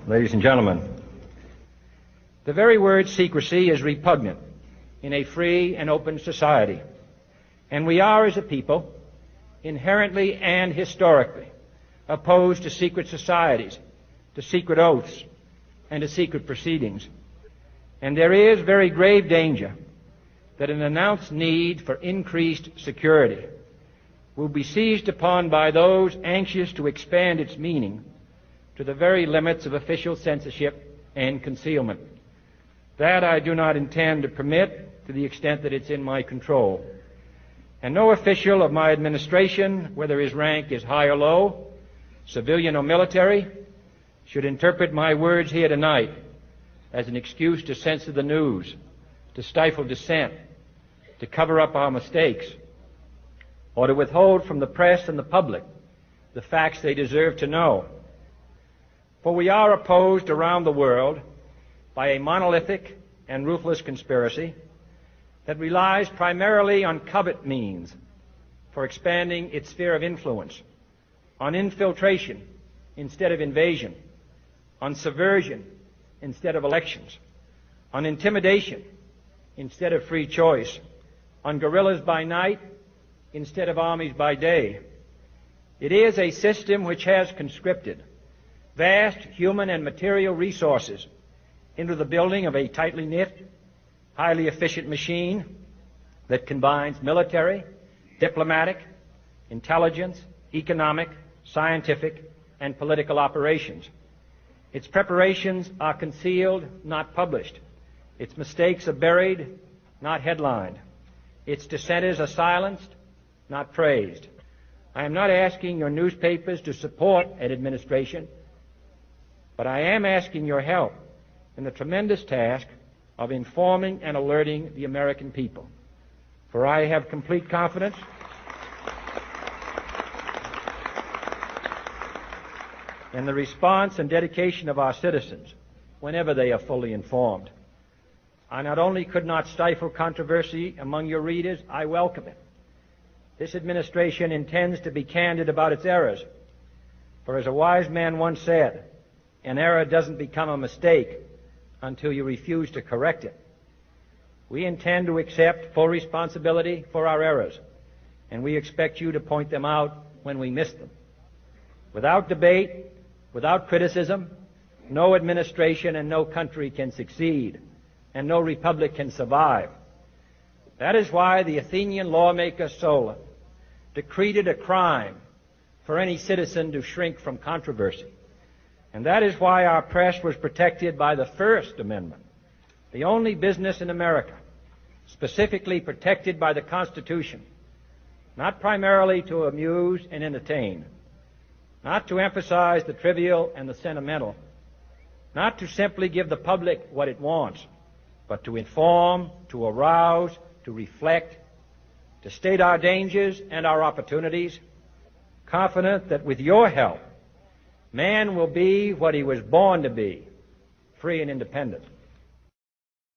Ladies and gentlemen, the very word secrecy is repugnant in a free and open society, and we are, as a people, inherently and historically opposed to secret societies, to secret oaths, and to secret proceedings. And there is very grave danger that an announced need for increased security will be seized upon by those anxious to expand its meaning to the very limits of official censorship and concealment. That I do not intend to permit to the extent that it's in my control. And no official of my administration, whether his rank is high or low, civilian or military, should interpret my words here tonight as an excuse to censor the news, to stifle dissent, to cover up our mistakes, or to withhold from the press and the public the facts they deserve to know. For we are opposed around the world by a monolithic and ruthless conspiracy that relies primarily on covert means for expanding its sphere of influence, on infiltration instead of invasion, on subversion instead of elections, on intimidation instead of free choice, on guerrillas by night instead of armies by day. It is a system which has conscripted vast human and material resources into the building of a tightly knit, highly efficient machine that combines military, diplomatic, intelligence, economic, scientific, and political operations. Its preparations are concealed, not published. Its mistakes are buried, not headlined. Its dissenters are silenced, not praised. I am not asking your newspapers to support an administration, but I am asking your help in the tremendous task of informing and alerting the American people. For I have complete confidence in the response and dedication of our citizens whenever they are fully informed. I not only could not stifle controversy among your readers, I welcome it. This administration intends to be candid about its errors. For as a wise man once said, an error doesn't become a mistake until you refuse to correct it. We intend to accept full responsibility for our errors, and we expect you to point them out when we miss them. Without debate, without criticism, no administration and no country can succeed, and no republic can survive. That is why the Athenian lawmaker Solon decreed it a crime for any citizen to shrink from controversy. And that is why our press was protected by the First Amendment, the only business in America specifically protected by the Constitution, not primarily to amuse and entertain, not to emphasize the trivial and the sentimental, not to simply give the public what it wants, but to inform, to arouse, to reflect, to state our dangers and our opportunities, confident that with your help, man will be what he was born to be, free and independent.